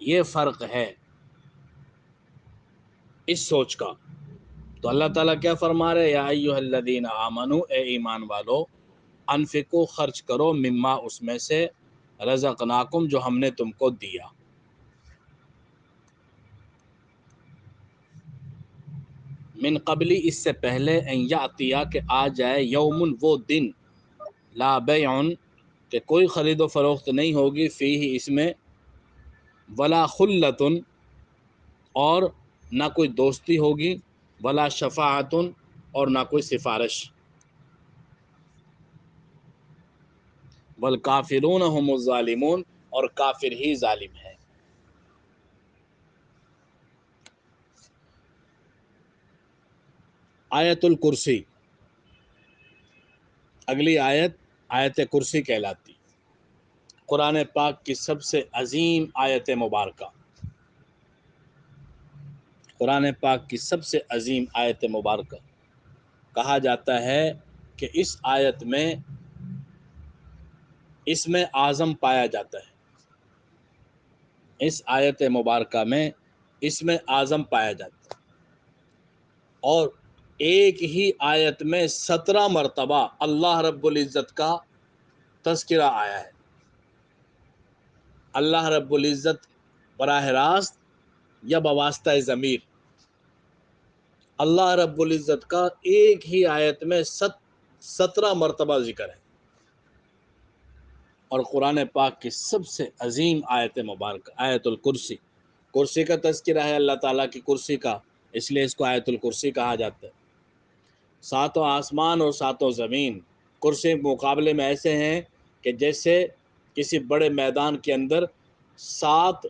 یہ فرق ہے اس سوچ کا۔ تو اللہ تعالیٰ کیا فرما رہے؟ یا ایھا الذین آمنو، اے ایمان والو، انفقو، خرچ کرو، مما، اس میں سے، رزقناکم، جو ہم نے تم کو دیا۔ من قبلی، اس سے پہلے، ان یاتیا، کہ آ جائے، یومن، وہ دن، لا بیع، کہ کوئی خرید و فروخت نہیں ہوگی، فیہ، اس میں، ولا خلۃ، اور نہ کوئی دوستی ہوگی، ولا شفاعت، اور نہ کوئی سفارش، والکافرون هم الظالمون، اور کافر ہی ظالم ہے۔ آیت الکرسی، اگلی آیت آیت کرسی کہلاتی، قرآن پاک کی سب سے عظیم آیت مبارکہ، قرآن پاک کی سب سے عظیم آیت مبارکہ۔ کہا جاتا ہے کہ اس آیت میں اسم اعظم پایا جاتا ہے، اس آیت مبارکہ میں اسم اعظم پایا جاتا ہے، اور ایک ہی آیت میں 17 مرتبہ اللہ رب العزت کا تذکرہ آیا ہے۔ اللہ رب العزت براہ راست یا بواسطہ ضمیر، اللہ رب العزت کا ایک ہی آیت میں 17 مرتبہ ذکر ہے، اور قرآن پاک کی سب سے عظیم آیت مبارکہ آیت الکرسی، کرسی کا تذکرہ ہے اللہ تعالیٰ کی کرسی کا، اس لیے اس کو آیت الکرسی کہا جاتا ہے۔ ساتوں آسمان اور ساتوں زمین کرسی مقابلے میں ایسے ہیں کہ جیسے کسی بڑے میدان کے اندر 7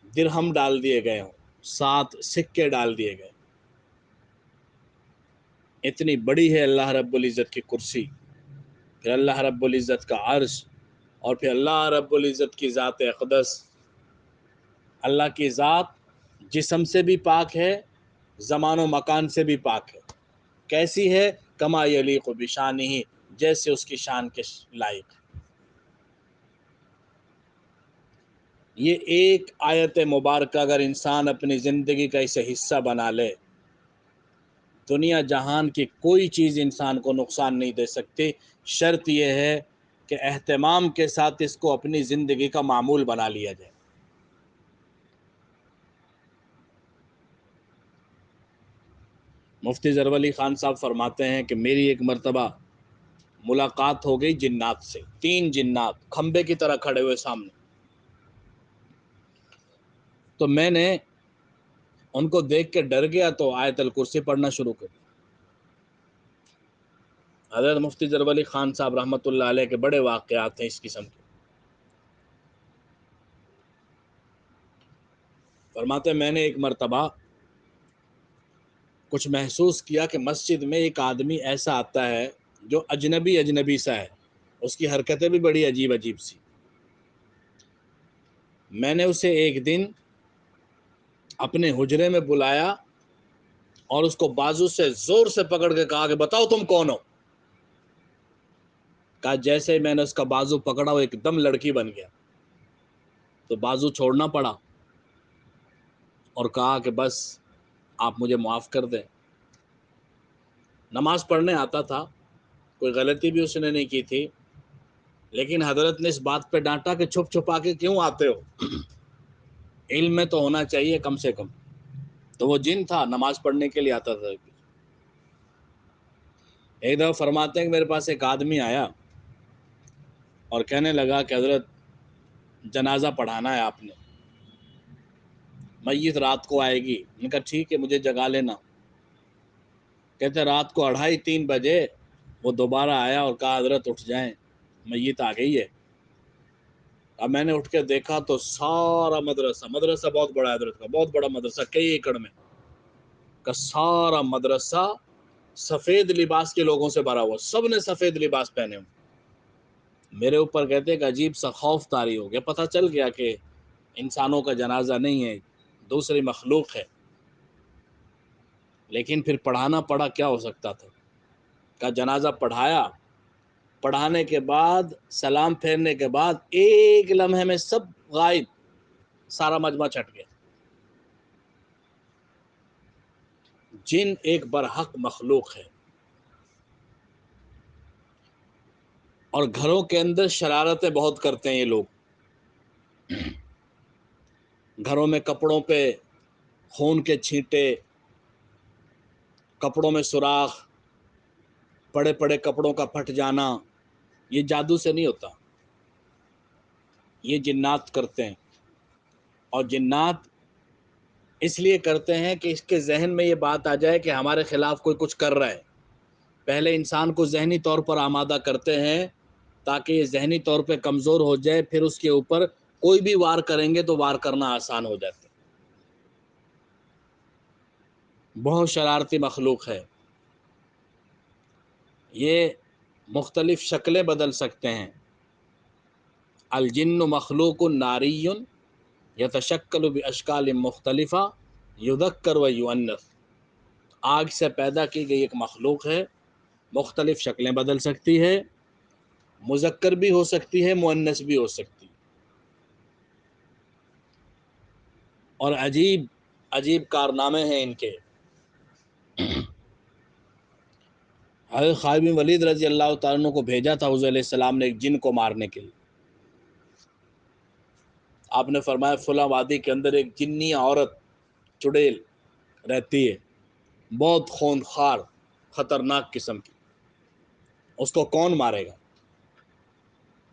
درہم ڈال دیے گئے ہوں، 7 سکے ڈال دیے گئے، اتنی بڑی ہے اللہ رب العزت کی کرسی، پھر اللہ رب العزت کا عرش، اور پھر اللہ رب العزت کی ذات اقدس۔ اللہ کی ذات جسم سے بھی پاک ہے، زمان و مکان سے بھی پاک ہے۔ کیسی ہے؟ کما یلیق بشانہ، جیسے اس کی شان کے لائق۔ یہ ایک آیت مبارکہ اگر انسان اپنی زندگی کا اسے حصہ بنا لے، دنیا جہان کی کوئی چیز انسان کو نقصان نہیں دے سکتی، شرط یہ ہے کہ اہتمام کے ساتھ اس کو اپنی زندگی کا معمول بنا لیا جائے۔ مفتی ظفر علی خان صاحب فرماتے ہیں کہ میری ایک مرتبہ ملاقات ہو گئی جنات سے، 3 جنات کھمبے کی طرح کھڑے ہوئے سامنے، تو میں نے ان کو دیکھ کے ڈر گیا تو آیت الکرسی پڑھنا شروع کر دیا۔ حضرت مفتی ظفر علی خان صاحب رحمۃ اللہ علیہ کے بڑے واقعات ہیں اس قسم کے، فرماتے ہیں میں نے ایک مرتبہ کچھ محسوس کیا کہ مسجد میں ایک آدمی ایسا آتا ہے جو اجنبی سا ہے، اس کی حرکتیں بھی بڑی عجیب عجیب سی۔ میں نے اسے ایک دن اپنے حجرے میں بلایا اور اس کو بازو سے زور سے پکڑ کے کہا کہ بتاؤ تم کون ہو؟ کہا جیسے ہی میں نے اس کا بازو پکڑا وہ ایک دم لڑکی بن گیا، تو بازو چھوڑنا پڑا اور کہا کہ بس آپ مجھے معاف کر دیں۔ نماز پڑھنے آتا تھا، کوئی غلطی بھی اس نے نہیں کی تھی، لیکن حضرت نے اس بات پہ ڈانٹا کہ چھپ چھپا کے کیوں آتے ہو؟ علم میں تو ہونا چاہیے کم سے کم۔ تو وہ جن تھا، نماز پڑھنے کے لیے آتا تھا۔ ایک دفعہ فرماتے ہیں کہ میرے پاس ایک آدمی آیا اور کہنے لگا کہ حضرت جنازہ پڑھانا ہے آپ نے، میت رات کو آئے گی۔ میں نے کہا ٹھیک ہے، مجھے جگا لینا۔ کہتے رات کو 2:30-3 بجے وہ دوبارہ آیا اور کہا حضرت اٹھ جائیں، میت آ گئی ہے۔ اب میں نے اٹھ کے دیکھا تو سارا مدرسہ بہت بڑا ہے حضرت کا، بہت بڑا مدرسہ، کئی ایکڑ میں کا سارا مدرسہ سفید لباس کے لوگوں سے بھرا ہوا، سب نے سفید لباس پہنے ہوئے۔ میرے اوپر کہتے ایک عجیب سا خوف طاری ہو گیا، پتہ چل گیا کہ انسانوں کا جنازہ نہیں ہے، دوسری مخلوق ہے۔ لیکن پھر پڑھانا پڑا، کیا ہو سکتا تھا؟ کا جنازہ پڑھایا، پڑھانے کے بعد سلام پھیرنے کے بعد ایک لمحے میں سب غائب، سارا مجمع چھٹ گیا۔ جن ایک برحق مخلوق ہے، اور گھروں کے اندر شرارتیں بہت کرتے ہیں یہ لوگ۔ گھروں میں کپڑوں پہ خون کے چھینٹے، کپڑوں میں سوراخ، پڑے پڑے کپڑوں کا پھٹ جانا، یہ جادو سے نہیں ہوتا، یہ جنات کرتے ہیں۔ اور جنات اس لیے کرتے ہیں کہ اس کے ذہن میں یہ بات آ جائے کہ ہمارے خلاف کوئی کچھ کر رہا ہے۔ پہلے انسان کو ذہنی طور پر آمادہ کرتے ہیں تاکہ یہ ذہنی طور پہ کمزور ہو جائے، پھر اس کے اوپر کوئی بھی وار کریں گے تو وار کرنا آسان ہو جاتا ہے۔ بہت شرارتی مخلوق ہے یہ، مختلف شکلیں بدل سکتے ہیں۔ الجن مخلوق ناری یتشکل باشکال مختلفہ یذکر و یؤنث، آگ سے پیدا کی گئی ایک مخلوق ہے، مختلف شکلیں بدل سکتی ہے، مذکر بھی ہو سکتی ہے، مؤنث بھی ہو سکتی ہے، اور عجیب عجیب کارنامے ہیں ان کے۔ حضرت خالد بن ولید رضی اللہ تعالیٰ عنہ کو بھیجا تھا حضور علیہ السلام نے ایک جن کو مارنے کے لیے۔ آپ نے فرمایا فلاں وادی کے اندر ایک جنی عورت چڑیل رہتی ہے، بہت خونخوار خطرناک قسم کی، اس کو کون مارے گا؟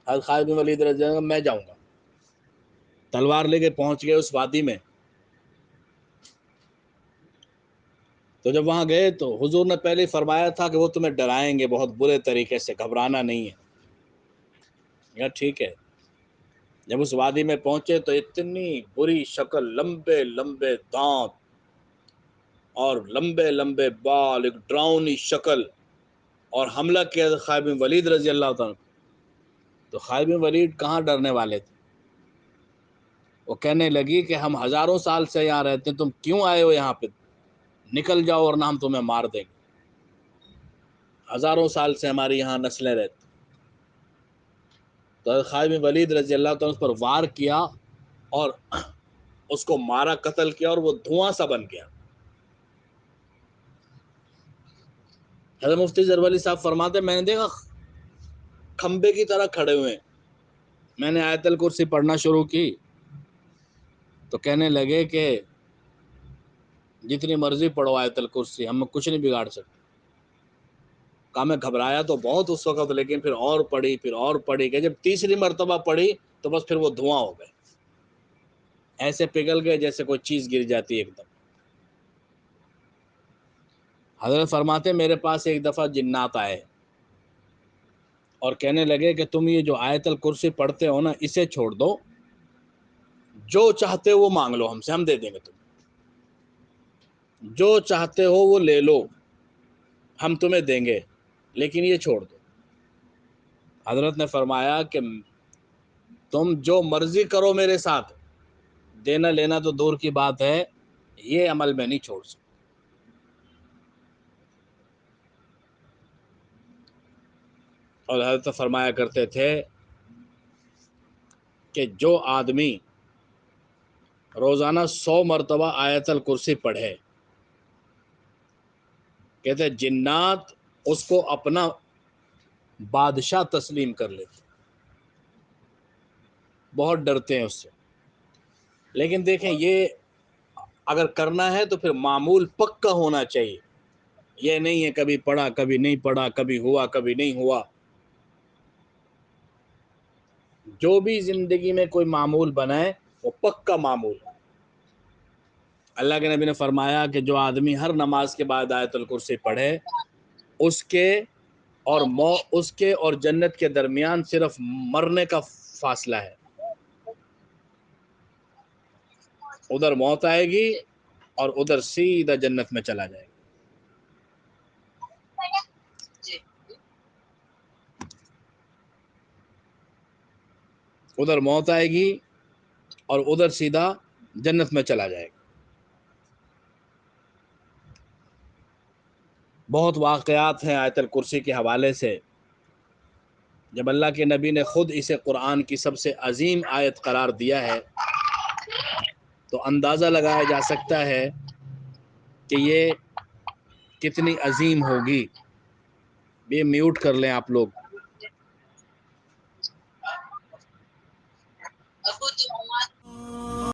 حضرت خالد بن ولید رضی اللہ عنہ میں جاؤں گا۔ تلوار لے کے پہنچ گئے اس وادی میں۔ تو جب وہاں گئے تو حضور نے پہلے فرمایا تھا کہ وہ تمہیں ڈرائیں گے بہت برے طریقے سے، گھبرانا نہیں ہے۔ یا ٹھیک ہے۔ جب اس وادی میں پہنچے تو اتنی بری شکل، لمبے لمبے دانت اور لمبے لمبے بال، ایک ڈراؤنی شکل، اور حملہ کیا خالد بن ولید رضی اللہ تعالیٰ۔ تو خالد بن ولید کہاں ڈرنے والے تھے، وہ کہنے لگی کہ ہم ہزاروں سال سے یہاں رہتے ہیں، تم کیوں آئے ہو یہاں پہ؟ نکل جاؤ ورنہ ہم تمہیں مار دیں گے۔ ہزاروں سال سے ہماری یہاں نسلیں رہتی۔ تو خالد بن ولید رضی اللہ تعالیٰ اس پر وار کیا اور اس کو مارا، قتل کیا، اور وہ دھواں سا بن گیا۔ حضرت مفتی ظفر علی صاحب فرماتے ہیں میں نے دیکھا کھمبے کی طرح کھڑے ہوئے ہیں۔ میں نے آیت الکرسی پڑھنا شروع کی تو کہنے لگے کہ جتنی مرضی پڑھو آیت الکرسی، ہم کچھ نہیں بگاڑ سکتے۔ کہا میں گھبرایا تو بہت اس وقت، لیکن پھر اور پڑھی، پھر اور پڑھی، کہ جب تیسری مرتبہ پڑھی تو بس پھر وہ دھواں ہو گئے، ایسے پگھل گئے جیسے کوئی چیز گر جاتی ہے ایک دم۔ حضرت فرماتے میرے پاس ایک دفعہ جنات آئے اور کہنے لگے کہ تم یہ جو آیت الکرسی پڑھتے ہو نا، اسے چھوڑ دو، جو چاہتے ہو وہ مانگ لو ہم سے، ہم دے دیں گے تمہیں، جو چاہتے ہو وہ لے لو، ہم تمہیں دیں گے، لیکن یہ چھوڑ دو۔ حضرت نے فرمایا کہ تم جو مرضی کرو میرے ساتھ، دینا لینا تو دور کی بات ہے، یہ عمل میں نہیں چھوڑ سکتا۔ اور حضرت فرمایا کرتے تھے کہ جو آدمی روزانہ 100 مرتبہ آیت الکرسی پڑھے، کہتے جنات اس کو اپنا بادشاہ تسلیم کر لیتے، بہت ڈرتے ہیں اس سے۔ لیکن دیکھیں یہ اگر کرنا ہے تو پھر معمول پکا ہونا چاہیے، یہ نہیں ہے کبھی پڑھا کبھی نہیں پڑھا، کبھی ہوا کبھی نہیں ہوا۔ جو بھی زندگی میں کوئی معمول بنائے وہ پکا معمول ہے۔ اللہ کے نبی نے فرمایا کہ جو آدمی ہر نماز کے بعد آیت الکرسی پڑھے، اس کے اور جنت کے درمیان صرف مرنے کا فاصلہ ہے، ادھر موت آئے گی اور ادھر سیدھا جنت میں چلا جائے گا۔ ادھر موت آئے گی اور ادھر سیدھا جنت میں چلا جائے گا۔ بہت واقعات ہیں آیت الکرسی کے حوالے سے، جب اللہ کے نبی نے خود اسے قرآن کی سب سے عظیم آیت قرار دیا ہے تو اندازہ لگایا جا سکتا ہے کہ یہ کتنی عظیم ہوگی. یہ میوٹ کر لیں آپ لوگ.